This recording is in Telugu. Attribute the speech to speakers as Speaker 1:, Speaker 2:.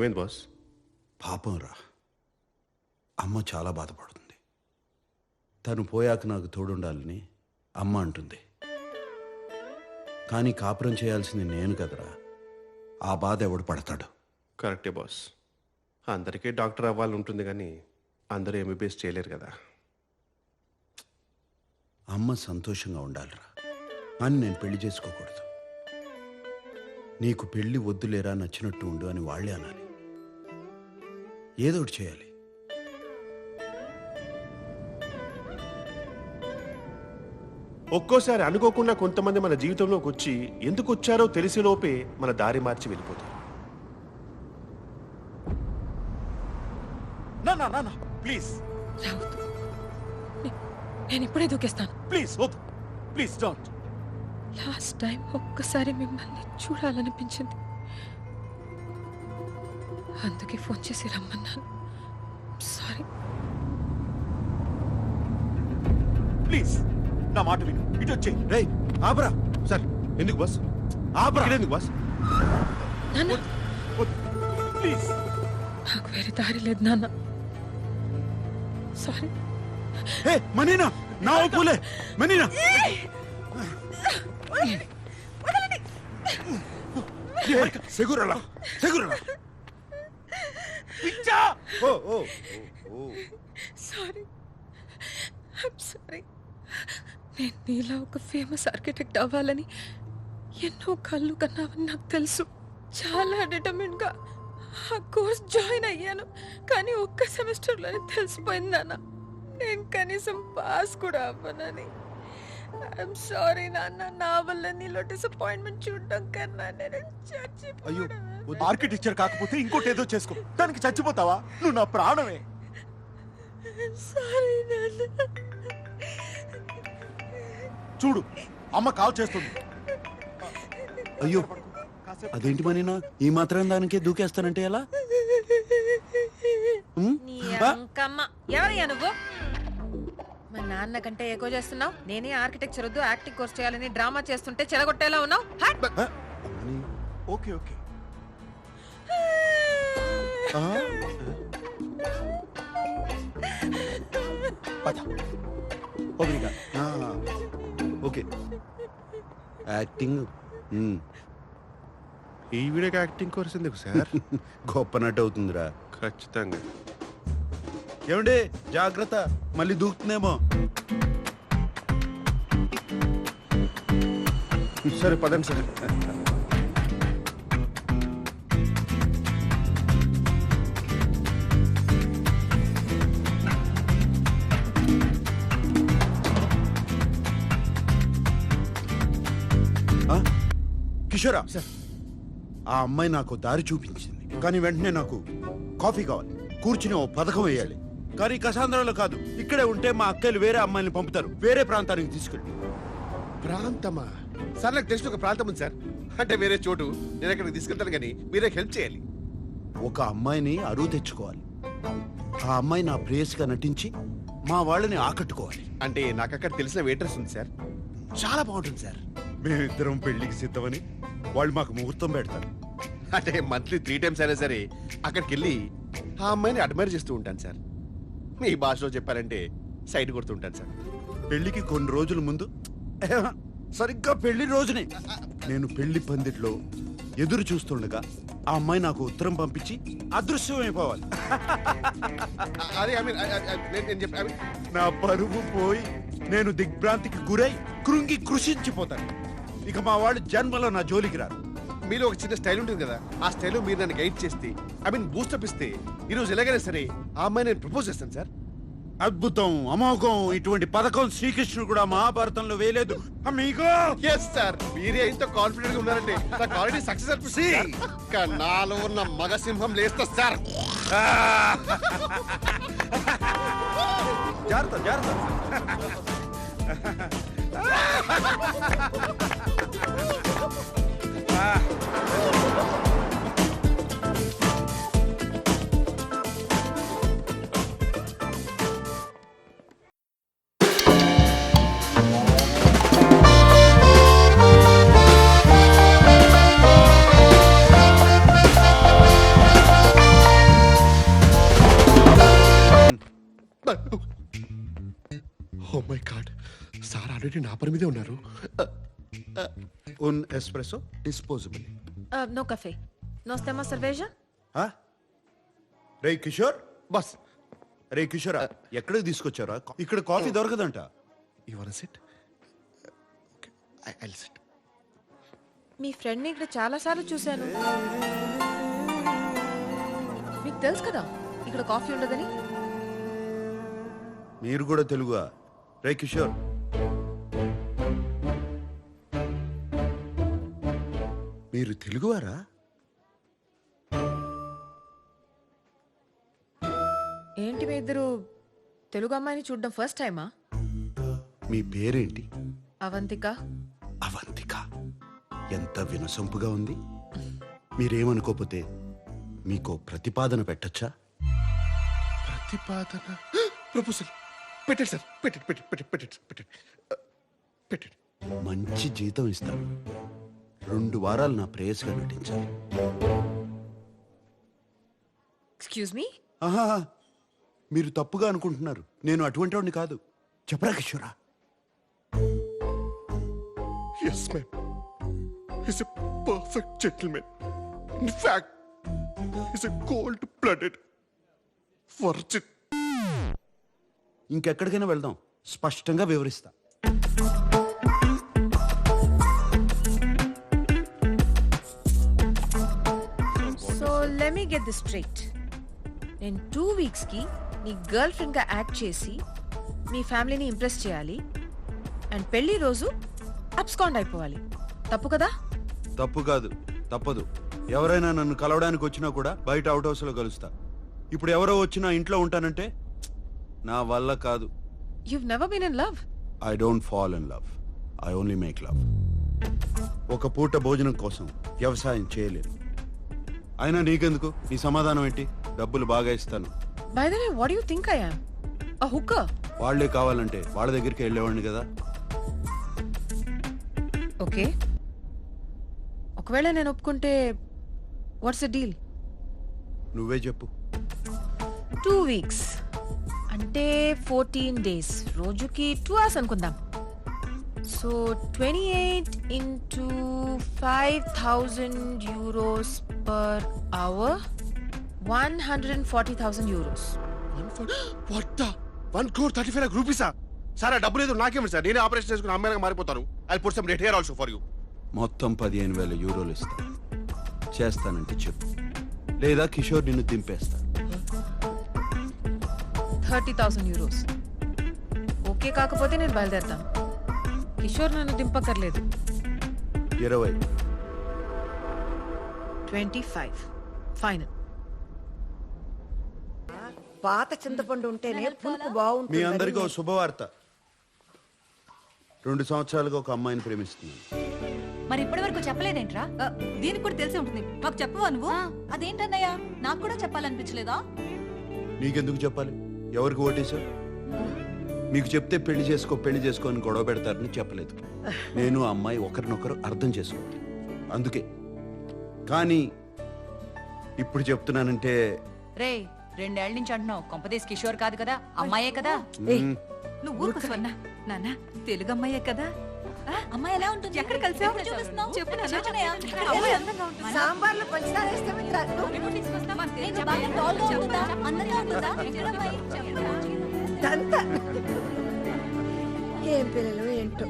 Speaker 1: ఏమైంది బాస్?
Speaker 2: పాపం రా, అమ్మ చాలా బాధపడుతుంది. తను పోయాక నాకు తోడుండాలని అమ్మ అంటుంది. కానీ కాపురం చేయాల్సింది నేను కదరా. ఆ బాధ ఎవడు పడతాడు?
Speaker 1: కరెక్టే బాస్. అందరికీ డాక్టర్ అవ్వాలని ఉంటుంది కానీ అందరూ ఎంబీబీఎస్ చేయలేరు కదా.
Speaker 2: అమ్మ సంతోషంగా ఉండాలిరా, అని నేను పెళ్లి చేసుకోకూడదు. నీకు పెళ్లి వద్దులేరా, నచ్చినట్టు ఉండు అని వాళ్ళే అనాలి. ఏదో ఒకటి చేయాలి.
Speaker 1: ఒక్కోసారి అనుకోకుండా కొంతమంది మన జీవితంలోకి వచ్చి ఎందుకు వచ్చారో తెలిసేలోపే మన దారి మార్చి వెళ్ళిపోతారు.
Speaker 3: నా ప్లీజ్
Speaker 4: రావద్దు. నేను ఇప్పుడే దూకేస్తాను.
Speaker 3: ప్లీజ్ వద్దు, ప్లీజ్ డోంట్.
Speaker 4: లాస్ట్ టైం ఒక్కసారి మిమ్మల్ని చూడాలనిపించింది, అందుకే ఫోన్ చేసి రమ్మన్నాను. సారీ.
Speaker 3: ప్లీజ్ నా మాట విను, ఇటు వచ్చేయి.
Speaker 2: రేయ్ ఆపరా.
Speaker 1: సార్ ఎందుకు బాస్?
Speaker 2: ఆపరా.
Speaker 1: ఇక్కడ ఎందుకు బాస్?
Speaker 4: నాన్న,
Speaker 3: ప్లీజ్.
Speaker 4: నాకు వేరే దారి లేదు నాన్న. సారీ.
Speaker 2: ఏ మనీనా, నా ఒప్పులే మనీనా. సెగురలా సెగురలా.
Speaker 3: పిచ్చా.
Speaker 2: ఓ ఓ ఓ.
Speaker 4: Sorry, I'm sorry. నేను నీలా ఒక ఫేమస్ ఆర్కిటెక్ట్ అవ్వాలని ఎన్నో కళ్ళు కన్నావని నాకు తెలుసు. చాలా డిటర్మిన్గా ఆ కోర్స్ జాయిన్ అయ్యాను. కానీ ఒక్క సెమిస్టర్లోనే తెలిసిపోయింది నాన్న, నేను కనీసం పాస్ కూడా అవ్వనని. ఐఎమ్ సారీ నాన్న, నా వల్ల నీలో డిసప్పాయింట్మెంట్ చూడడం కన్నా నేను
Speaker 3: అయ్యో,
Speaker 4: చచ్చిపోయాను.
Speaker 3: ఆర్కిటెక్చర్ కాకపోతే ఇంకోటి ఏదో చేసుకో, దానికి చచ్చిపోతావా? నువ్వు నా ప్రాణమే.
Speaker 4: సారీ నాన్న.
Speaker 3: చూడు, అమ్మ కాల్ చేస్తుంది.
Speaker 2: అయ్యో, అదేంటి మనీనా, ఈ మాత్రం దానికే దూకేస్తానంటే ఎలా?
Speaker 4: నీ అంకమ్మ. ఎవరయ్యా నువ్వు? మా నాన్న కంటే ఎక్కువ చేస్తున్నావు. నేనే ఆర్కిటెక్చర్ వద్దు యాక్టింగ్ కోర్స్ చేయాలని డ్రామా చేస్తుంటే చెడగొట్టేలా ఉన్నావు.
Speaker 3: Okay okay. పద. ఓబ్రిగా.
Speaker 2: ఓకే. యాక్టింగ్
Speaker 1: ఈ వీడియోకి యాక్టింగ్ కోర్స్ ఎందుకు సార్?
Speaker 2: గొప్ప నటు అవుతుందిరా.
Speaker 1: ఖచ్చితంగా.
Speaker 2: ఏమండి జాగ్రత్త, మళ్ళీ దూకుతుందేమో.
Speaker 1: సరే పదండి సార్.
Speaker 2: కిషోరా, ఆ అమ్మాయి నాకు దారి చూపించింది, కానీ వెంటనే నాకు కాఫీ కావాలి, కూర్చుని ఓ పథకం వేయాలి. కానీ కసాంధ్రాలో కాదు, ఇక్కడే ఉంటే మా అక్కలు వేరే అమ్మాయిని పంపుతారు, వేరే ప్రాంతానికి తీసుకెళ్ళి.
Speaker 1: ప్రాంతమా? సార్ నాకు తెలిసిన ఒక ప్రాంతం ఉంది సార్, అంటే వేరే చోటు. నేను అక్కడికి తీసుకెళ్తాను కానీ మీరే హెల్ప్ చేయాలి.
Speaker 2: ఒక అమ్మాయిని అరువు తెచ్చుకోవాలి. ఆ అమ్మాయి నా ప్రేయస్గా నటించి మా వాళ్ళని ఆకట్టుకోవాలి.
Speaker 1: అంటే నాకు అక్కడ తెలిసిన వెయిటర్స్ ఉంది సార్, చాలా బాగుంటుంది సార్.
Speaker 2: మేమిద్దరం పెళ్లికి సిద్ధమని వాళ్ళు మాకు ముహూర్తం పెడతారు.
Speaker 1: అంటే మంత్లీ 3 times అయినా సరే అక్కడికి వెళ్ళి ఆ అమ్మాయిని అడ్మైర్ చేస్తూ ఉంటాను సార్. మీ భాషలో చెప్పారంటే సైడ్ కొడుతూ ఉంటాను సార్.
Speaker 2: పెళ్లికి కొన్ని రోజుల ముందు, సరిగ్గా పెళ్లి రోజునే నేను పెళ్లి పందిట్లో ఎదురు చూస్తుండగా ఆ అమ్మాయి నాకు ఉత్తరం పంపించి అదృశ్యమైపోవాలి.
Speaker 1: అదే నేను చెప్పి
Speaker 2: నా పరువు పోయి నేను దిగ్భ్రాంతికి గురై కృంగి కృషించిపోతాను. ఇక మా వాళ్ళు జన్మలో నా జోలికి రారు.
Speaker 1: మీలో ఒక చిన్న స్టైల్ ఉంటుంది కదా, ఆ స్టైల్లో మీరు నన్ను గైడ్ చేస్తే, బూస్టప్ ఇస్తే ఈరోజు ఎలాగైనా సరే ఆ అమ్మాయి నేను ప్రపోజ్ చేస్తాను సార్.
Speaker 2: అద్భుతం, అమోఘం. ఇటువంటి పథకం శ్రీకృష్ణుడు కూడా మహాభారతంలో వేయలేదు.
Speaker 1: ఎస్ సార్, మీరే ఇంత కాన్ఫిడెంట్ గా ఉన్నారంటే నాకు ఆల్రెడీ సక్సెస్ అనిపిస్తుంది. నాలో ఉన్న మగసింహం లేస్తా సార్.
Speaker 2: జాగ్రత్త జాగ్రత్త.
Speaker 1: ఆ పని మీదే ఉన్నారు.
Speaker 2: ఉన్ ఎస్ప్రెసో డిస్పోజబుల్.
Speaker 4: నో కఫే, నో స్టెమా సర్వేజా.
Speaker 2: రే కిషోర్,
Speaker 1: బాస్,
Speaker 2: రే కిషోర్, ఎక్కడికి తీసుకొచ్చారా? ఇక్కడ కాఫీ దొరకదంట.
Speaker 1: You want sit? Okay, I will sit.
Speaker 4: మీ ఫ్రెండ్ని ఇక్కడ చాలా సార్లు చూశాను. మీకు తెలుసు కదా ఇక్కడ కాఫీ ఉండదని.
Speaker 2: మీరు కూడా తెలుగువా? రే కిషోర్, మీరు తెలుగువారా?
Speaker 4: ఏంటి మీ ఇద్దరు తెలుగు అమ్మాయిని చూడడం ఫస్ట్ టైమా?
Speaker 2: మీ పేరేంటి?
Speaker 4: అవంతిక.
Speaker 2: అవంతిక, ఎంత వినసొంపుగా ఉంది. మీరేమనుకోపోతే మీకో ప్రతిపాదన పెట్టచ్చా?
Speaker 1: ప్రతిపాదన, ప్రపోజల్ పెట్టండి సార్, పెట్టండి పెట్టండి పెట్టండి పెట్టండి పెట్టండి.
Speaker 2: మంచి జీతం ఇస్తాను. 2 వారాలు నా ప్రేయస్గా నటించాలి.
Speaker 4: Excuse me.
Speaker 2: ఆహా, మీరు తప్పుగా అనుకుంటున్నారు. నేను అటువంటి వాడిని కాదు. చెప్పరా కిషోరా?
Speaker 1: Yes ma'am, is a perfect gentleman. In fact is a cold blooded virgin.
Speaker 2: ఇంకెక్కడికైనా వెళ్దాం, స్పష్టంగా వివరిస్తా.
Speaker 4: So let me get this straight. నేను 2 వీక్స్ కి నీ గర్ల్ ఫ్రెండ్ గా యాక్ట్ చేసి మీ ఫ్యామిలీని ఇంప్రెస్ చేయాలి అండ్ పెళ్లి రోజు అబ్స్కాండ్ అయిపోవాలి. తప్పు కదా?
Speaker 2: తప్పు కాదు, తప్పదు. ఎవరైనా నన్ను కలవడానికి వచ్చినా కూడా బయట అవుట్ హౌస్ లో కలుస్తా. ఇప్పుడు ఎవరో వచ్చినా ఇంట్లో ఉంటానంటే నా వల్ల కాదు.
Speaker 4: You've never been in love?
Speaker 2: I don't fall in love, I only make love. ఒక పూట భోజనం కోసం వ్యవసాయం చేయలేను. అయినా నీకెందుకు? నీ సమాధానం ఏంటి? డబ్బులు బాగా ఇస్తాను.
Speaker 4: By the way, what do you think I am? A hooker?
Speaker 2: వాళ్లే కావాలంటే వాళ్ళ దగ్గరికి వెళ్ళేవాడిని కదా.
Speaker 4: ఓకే, ఒకవేళ నేను ఒప్పుకుంటే వాట్స్ ద డీల్?
Speaker 2: నువ్వే చెప్పు.
Speaker 4: 2 వీక్స్ అంటే 14 డేస్, రోజుకి 2 hours అనుకుందాం. So 28 into 5,000 euros per hour, 140,000 euros.
Speaker 1: What the 1,35,00,000 రూపీసా? సార్, ఆ డబ్బు లేదు నాకేమిటి సార్? నేనే ఆపరేషన్ చేసుకుని అమ్మాయిగా మారిపోతాను. I put some red hair also for you.
Speaker 2: మొత్తం 15,000 యూరోలు ఇస్తా. చేస్తానంటే చెప్పు, లేదా కిషోర్ నిన్ను దింపేస్తా.
Speaker 4: 30,000 euros. ఓకే కాకపోతే నేను బయలుదేరుతాను. కిషోర్ నన్ను దింపక్కర్లేదు.
Speaker 2: 20.
Speaker 4: 25 ఫైనల్.
Speaker 5: పాత చింతపండు ఉంటేనే పులుపు
Speaker 2: మీ
Speaker 5: బాగుంటుంది.
Speaker 2: అందరికీ ఓ శుభవార్త. 2 సంవత్సరాలుగా ఒక అమ్మాయిని ప్రేమిస్తున్నాను.
Speaker 6: మరి ఇప్పటి వరకు చెప్పలేదేంట్రా? దీనికి కూడా తెలిసి ఉంటుంది. మాకు చెప్పవా నువ్వు? అదేంటన్నయ్య, నాకు కూడా చెప్పాలనిపించలేదా?
Speaker 2: నీకెందుకు చెప్పాలి? ఎవరికి ఓటేశావు? మీకు చెప్తే పెళ్లి చేసుకో అని గొడవ పెడతారని చెప్పలేదు. నేను ఆ అమ్మాయి ఒకరినొకరు అర్థం చేసుకోవాలి, అందుకే. కానీ ఇప్పుడు చెప్తున్నానంటే
Speaker 6: రే, 2 ఏళ్ల నుంచి అంటున్నావు. కొంపదేశ్ కిషోర్ కాదు కదా, అమ్మాయే కదా? నువ్వు ఊరుకో స్వర్ణ. నాన్న, తెలుగు అమ్మాయే కదా? అమ్మాయి ఎలా ఉంటుంది? ఎక్కడ కలిసావు? చూపిస్తున్నావు? చెప్పు నాన్న. అమ్మాయి అందంగా ఉంటుంది.
Speaker 5: సాంబార్లో పంచదార వేస్తే మీకు రాదు.
Speaker 6: రిమోట్ తీసుకొస్తావా? నేను బాగా tall గా ఉంటుందా? అందంగా ఉంటుందా? ఎక్కడ అమ్మాయి? చెప్పు.
Speaker 5: ఇదంతా ఏం పిల్లలు ఏంటో.